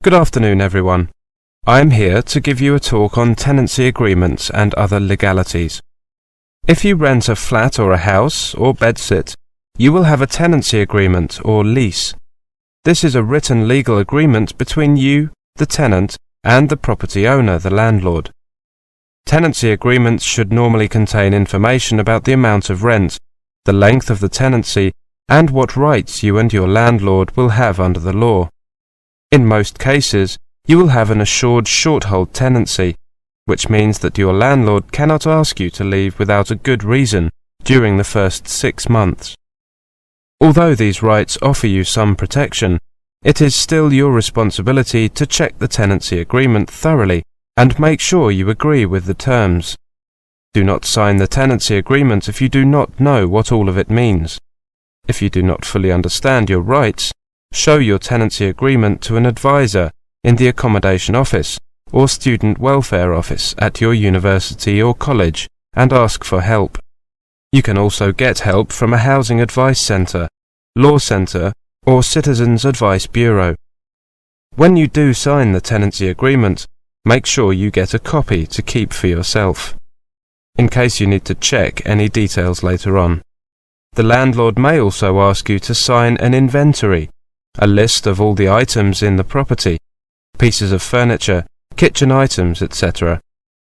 Good afternoon, everyone. I am here to give you a talk on tenancy agreements and other legalities. If you rent a flat or a house or bedsit, you will have a tenancy agreement or lease. This is a written legal agreement between you, the tenant, and the property owner, the landlord. Tenancy agreements should normally contain information about the amount of rent, the length of the tenancy, and what rights you and your landlord will have under the law. In most cases, you will have an assured short-hold tenancy, which means that your landlord cannot ask you to leave without a good reason during the first 6 months. Although these rights offer you some protection, it is still your responsibility to check the tenancy agreement thoroughly and make sure you agree with the terms. Do not sign the tenancy agreement if you do not know what all of it means. If you do not fully understand your rights, show your tenancy agreement to an advisor in the accommodation office or student welfare office at your university or college and ask for help. You can also get help from a housing advice centre, law centre, or citizens advice bureau. When you do sign the tenancy agreement, make sure you get a copy to keep for yourself, in case you need to check any details later on. The landlord may also ask you to sign an inventory, a list of all the items in the property, pieces of furniture, kitchen items, etc.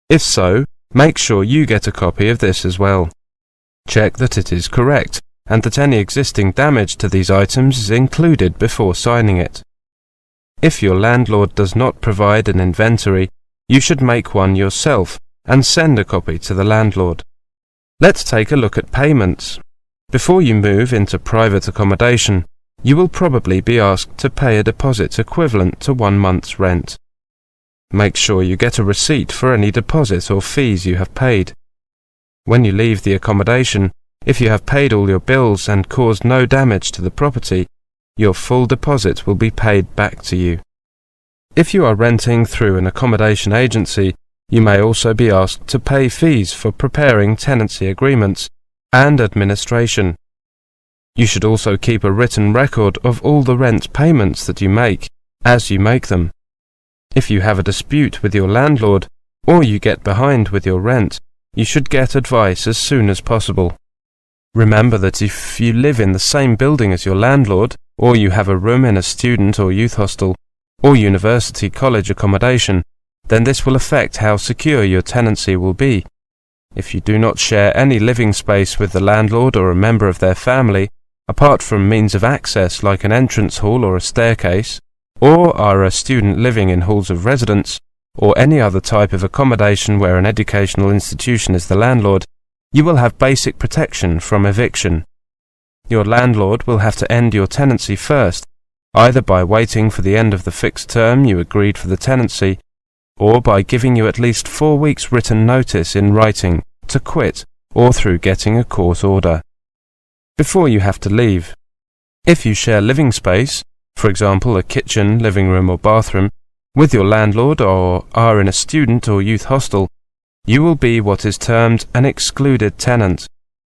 If so, make sure you get a copy of this as well. Check that it is correct and that any existing damage to these items is included before signing it. If your landlord does not provide an inventory, you should make one yourself and send a copy to the landlord. Let's take a look at payments. Before you move into private accommodation, you will probably be asked to pay a deposit equivalent to 1 month's rent. Make sure you get a receipt for any deposit or fees you have paid. When you leave the accommodation, if you have paid all your bills and caused no damage to the property, your full deposit will be paid back to you. If you are renting through an accommodation agency, you may also be asked to pay fees for preparing tenancy agreements and administration. You should also keep a written record of all the rent payments that you make, as you make them. If you have a dispute with your landlord, or you get behind with your rent, you should get advice as soon as possible. Remember that if you live in the same building as your landlord, or you have a room in a student or youth hostel, or university college accommodation, then this will affect how secure your tenancy will be. If you do not share any living space with the landlord or a member of their family, apart from means of access like an entrance hall or a staircase, or are a student living in halls of residence, or any other type of accommodation where an educational institution is the landlord, you will have basic protection from eviction. Your landlord will have to end your tenancy first, either by waiting for the end of the fixed term you agreed for the tenancy, or by giving you at least 4 weeks written notice in writing to quit, or through getting a court order. Before you have to leave, if you share living space, for example a kitchen, living room or bathroom, with your landlord or are in a student or youth hostel, you will be what is termed an excluded tenant,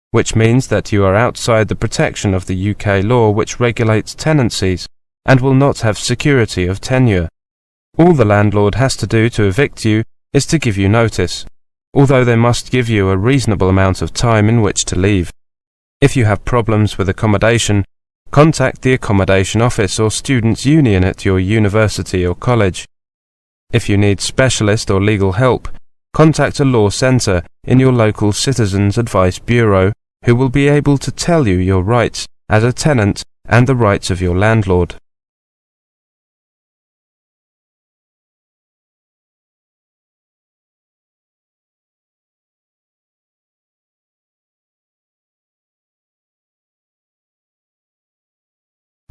which means that you are outside the protection of the UK law which regulates tenancies and will not have security of tenure. All the landlord has to do to evict you is to give you notice, although they must give you a reasonable amount of time in which to leave. If you have problems with accommodation, contact the accommodation office or students' union at your university or college. If you need specialist or legal help, contact a law centre in your local citizens advice bureau who will be able to tell you your rights as a tenant and the rights of your landlord.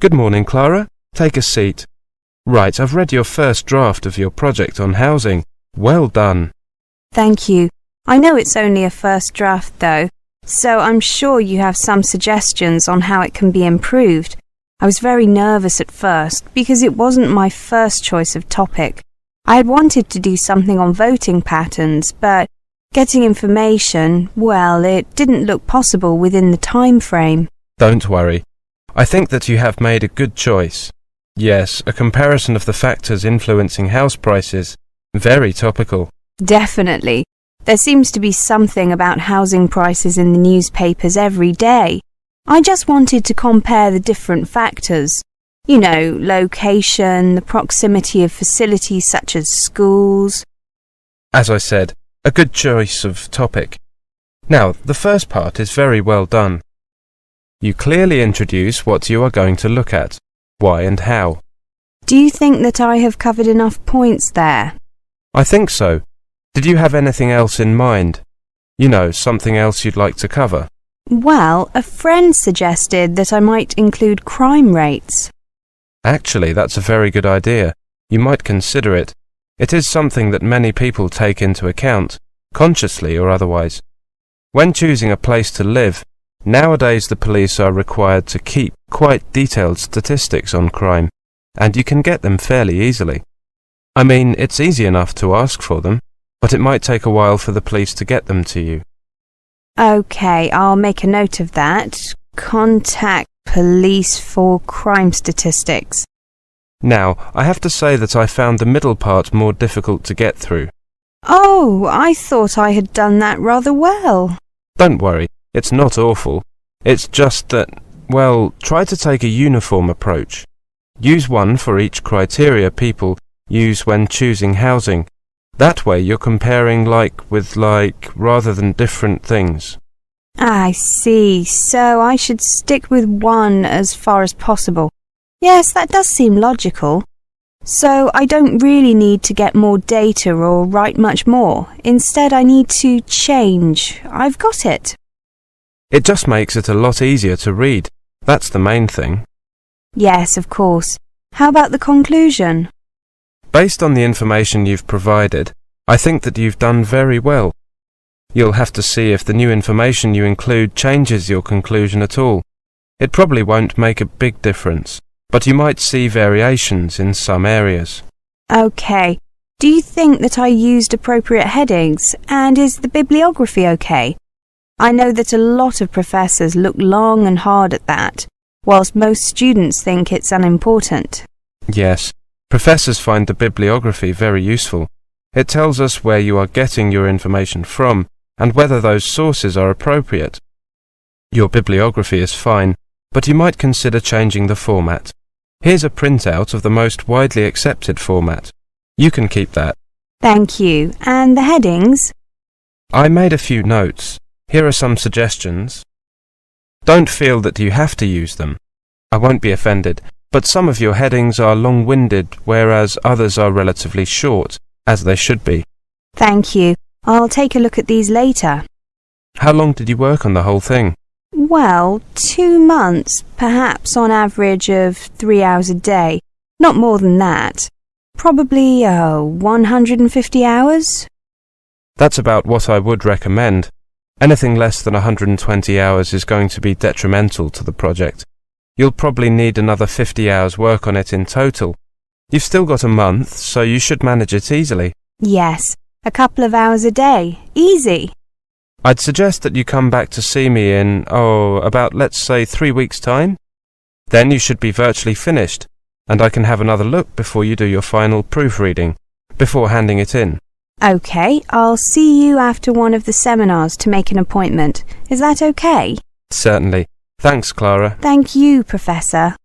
Good morning, Clara. Take a seat. Right, I've read your first draft of your project on housing. Well done. Thank you. I know it's only a first draft though, so I'm sure you have some suggestions on how it can be improved. I was very nervous at first because it wasn't my first choice of topic. I had wanted to do something on voting patterns, but getting information, well, it didn't look possible within the time frame. Don't worry. I think that you have made a good choice. Yes, a comparison of the factors influencing house prices. Very topical. Definitely. There seems to be something about housing prices in the newspapers every day. I just wanted to compare the different factors. You know, location, the proximity of facilities such as schools. As I said, a good choice of topic. Now, the first part is very well done. You clearly introduce what you are going to look at, why and how. Do you think that I have covered enough points there? I think so. Did you have anything else in mind? You know, something else you'd like to cover? Well, a friend suggested that I might include crime rates. Actually, that's a very good idea. You might consider it. It is something that many people take into account, consciously or otherwise. When choosing a place to live, nowadays the police are required to keep quite detailed statistics on crime, and you can get them fairly easily. I mean, it's easy enough to ask for them, but it might take a while for the police to get them to you. OK, I'll make a note of that. Contact police for crime statistics. Now, I have to say that I found the middle part more difficult to get through. Oh, I thought I had done that rather well. Don't worry, it's not awful. It's just that, well, try to take a uniform approach. Use one for each criteria people use when choosing housing. That way you're comparing like with like rather than different things. I see. So I should stick with one as far as possible. Yes, that does seem logical. So I don't really need to get more data or write much more. Instead, I need to change. I've got it. It just makes it a lot easier to read. That's the main thing. Yes, of course. How about the conclusion? Based on the information you've provided, I think that you've done very well. You'll have to see if the new information you include changes your conclusion at all. It probably won't make a big difference, but you might see variations in some areas. OK. Do you think that I used appropriate headings? And is the bibliography OK? I know that a lot of professors look long and hard at that, whilst most students think it's unimportant. Yes, professors find the bibliography very useful. It tells us where you are getting your information from and whether those sources are appropriate. Your bibliography is fine, but you might consider changing the format. Here's a printout of the most widely accepted format. You can keep that. Thank you. And the headings? I made a few notes. Here are some suggestions. Don't feel that you have to use them. I won't be offended, but some of your headings are long-winded, whereas others are relatively short, as they should be. Thank you. I'll take a look at these later. How long did you work on the whole thing? Well, 2 months, perhaps on average of 3 hours a day. Not more than that. Probably, 150 hours? That's about what I would recommend. Anything less than 120 hours is going to be detrimental to the project. You'll probably need another 50 hours work on it in total. You've still got a month, so you should manage it easily. Yes, a couple of hours a day. Easy. I'd suggest that you come back to see me in, about, let's say, 3 weeks' time. Then you should be virtually finished, and I can have another look before you do your final proofreading, before handing it in. OK, I'll see you after one of the seminars to make an appointment. Is that OK? Certainly. Thanks, Clara. Thank you, Professor.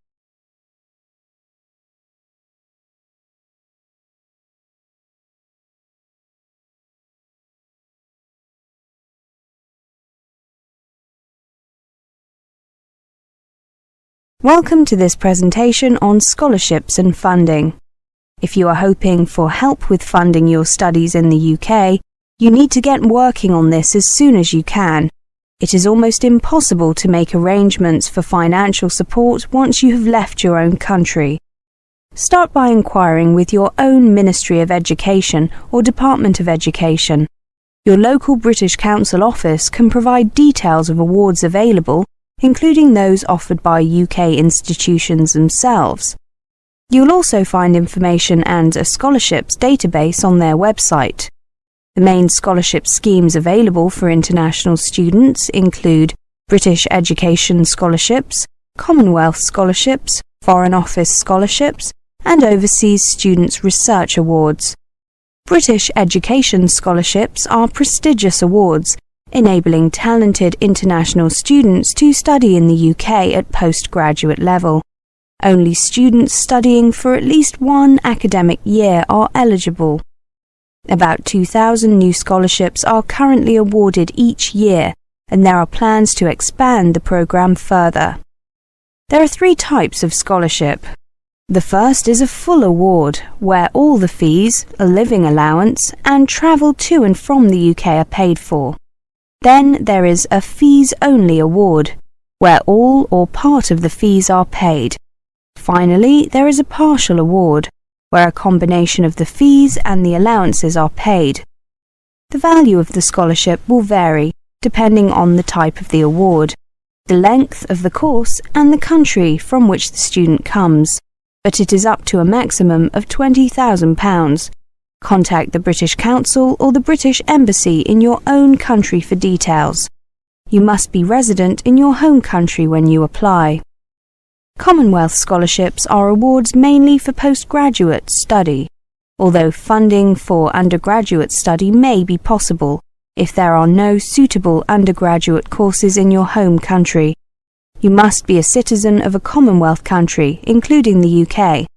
Welcome to this presentation on scholarships and funding. If you are hoping for help with funding your studies in the UK, you need to get working on this as soon as you can. It is almost impossible to make arrangements for financial support once you have left your own country. Start by inquiring with your own Ministry of Education or Department of Education. Your local British Council office can provide details of awards available, including those offered by UK institutions themselves. You'll also find information and a scholarships database on their website. The main scholarship schemes available for international students include British Education Scholarships, Commonwealth scholarships, Foreign Office scholarships, and Overseas Students' Research Awards. British education scholarships are prestigious awards, enabling talented international students to study in the UK at postgraduate level. Only students studying for at least one academic year are eligible. About 2,000 new scholarships are currently awarded each year, and there are plans to expand the programme further. There are 3 types of scholarship. The first is a full award, where all the fees, a living allowance, and travel to and from the UK are paid for. Then there is a fees-only award, where all or part of the fees are paid. Finally, there is a partial award, where a combination of the fees and the allowances are paid. The value of the scholarship will vary, depending on the type of the award, the length of the course, and the country from which the student comes, but it is up to a maximum of £20,000. Contact the British Council or the British Embassy in your own country for details. You must be resident in your home country when you apply. Commonwealth scholarships are awards mainly for postgraduate study, although funding for undergraduate study may be possible if there are no suitable undergraduate courses in your home country. You must be a citizen of a Commonwealth country, including the UK.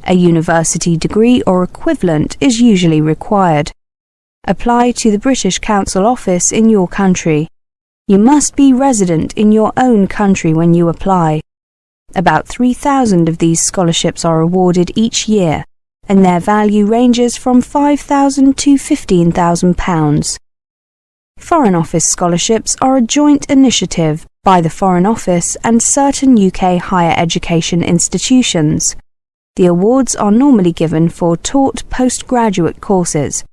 A university degree or equivalent is usually required. Apply to the British Council office in your country. You must be resident in your own country when you apply. About 3,000 of these scholarships are awarded each year, and their value ranges from £5,000 to £15,000. Foreign Office scholarships are a joint initiative by the Foreign Office and certain UK higher education institutions. The awards are normally given for taught postgraduate courses.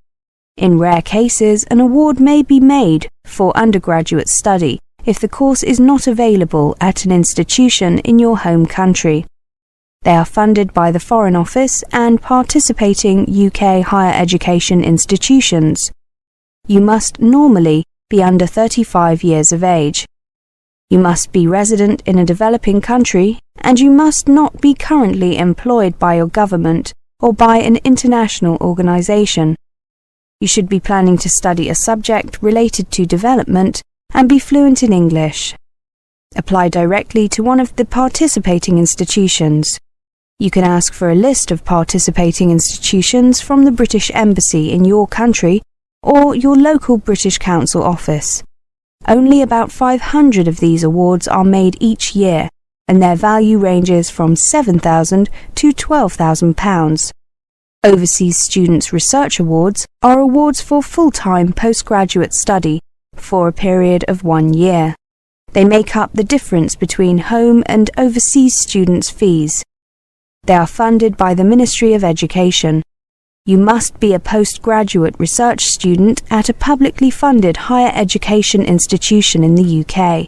In rare cases, an award may be made for undergraduate study if the course is not available at an institution in your home country. They are funded by the Foreign Office and participating UK higher education institutions. You must normally be under 35 years of age. You must be resident in a developing country, and you must not be currently employed by your government or by an international organisation. You should be planning to study a subject related to development and be fluent in English. Apply directly to one of the participating institutions. You can ask for a list of participating institutions from the British Embassy in your country or your local British Council office. Only about 500 of these awards are made each year, and their value ranges from £7,000 to £12,000. Overseas Students' Research Awards are awards for full-time postgraduate study for a period of 1 year. They make up the difference between home and overseas students' fees. They are funded by the Ministry of Education. You must be a postgraduate research student at a publicly funded higher education institution in the UK.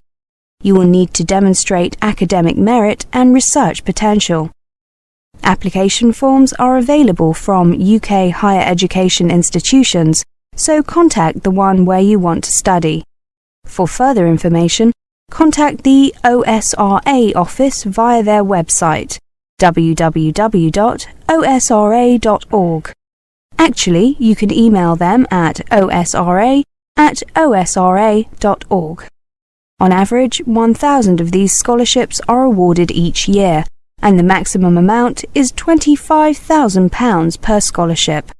You will need to demonstrate academic merit and research potential. Application forms are available from UK higher education institutions, so contact the one where you want to study. For further information, contact the OSRA office via their website, www.osra.org. Actually, you can email them at osra@osra.org. On average, 1,000 of these scholarships are awarded each year, and the maximum amount is £25,000 per scholarship.